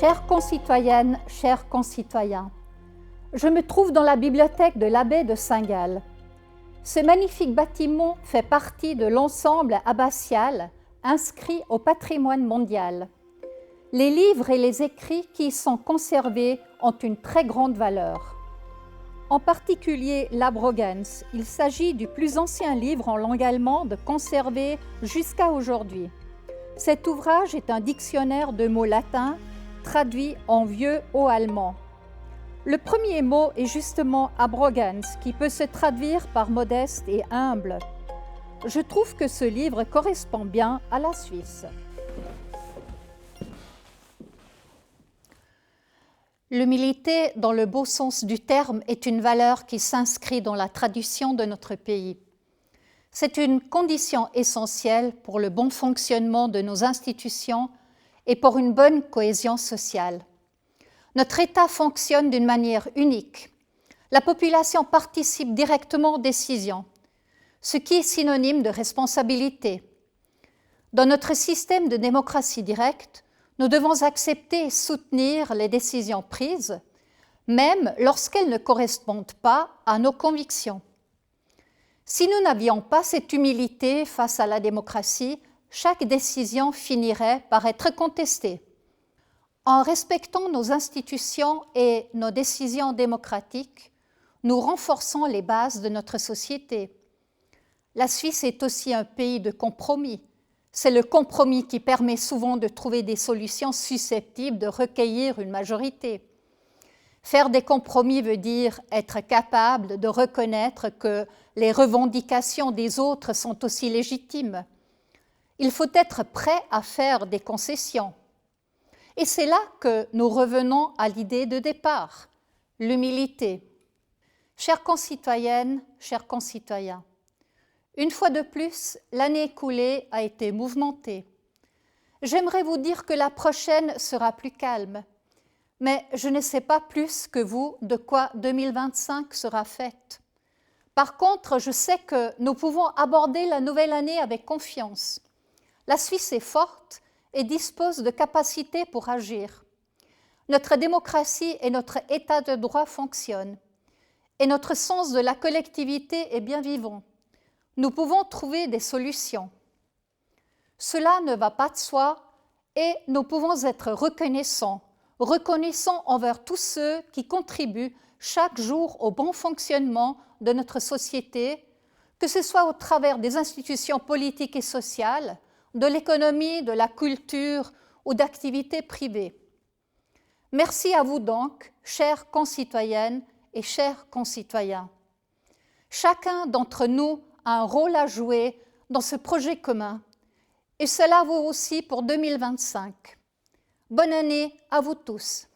Chères concitoyennes, chers concitoyens, je me trouve dans la bibliothèque de l'abbaye de Saint-Gall. Ce magnifique bâtiment fait partie de l'ensemble abbatial inscrit au patrimoine mondial. Les livres et les écrits qui y sont conservés ont une très grande valeur. En particulier l'Abrogens, il s'agit du plus ancien livre en langue allemande conservé jusqu'à aujourd'hui. Cet ouvrage est un dictionnaire de mots latins traduit en vieux haut allemand. Le premier mot est justement Abrogens, qui peut se traduire par modeste et humble. Je trouve que ce livre correspond bien à la Suisse. L'humilité, dans le beau sens du terme, est une valeur qui s'inscrit dans la tradition de notre pays. C'est une condition essentielle pour le bon fonctionnement de nos institutions et pour une bonne cohésion sociale. Notre État fonctionne d'une manière unique. La population participe directement aux décisions, ce qui est synonyme de responsabilité. Dans notre système de démocratie directe, nous devons accepter et soutenir les décisions prises, même lorsqu'elles ne correspondent pas à nos convictions. Si nous n'avions pas cette humilité face à la démocratie, chaque décision finirait par être contestée. En respectant nos institutions et nos décisions démocratiques, nous renforçons les bases de notre société. La Suisse est aussi un pays de compromis. C'est le compromis qui permet souvent de trouver des solutions susceptibles de recueillir une majorité. Faire des compromis veut dire être capable de reconnaître que les revendications des autres sont aussi légitimes. Il faut être prêt à faire des concessions. Et c'est là que nous revenons à l'idée de départ, l'humilité. Chères concitoyennes, chers concitoyens, une fois de plus, l'année écoulée a été mouvementée. J'aimerais vous dire que la prochaine sera plus calme, mais je ne sais pas plus que vous de quoi 2025 sera faite. Par contre, je sais que nous pouvons aborder la nouvelle année avec confiance. La Suisse est forte et dispose de capacités pour agir. Notre démocratie et notre état de droit fonctionnent, et notre sens de la collectivité est bien vivant. Nous pouvons trouver des solutions. Cela ne va pas de soi et nous pouvons être reconnaissants envers tous ceux qui contribuent chaque jour au bon fonctionnement de notre société, que ce soit au travers des institutions politiques et sociales, de l'économie, de la culture ou d'activités privées. Merci à vous donc, chères concitoyennes et chers concitoyens. Chacun d'entre nous a un rôle à jouer dans ce projet commun, et cela vaut aussi pour 2025. Bonne année à vous tous.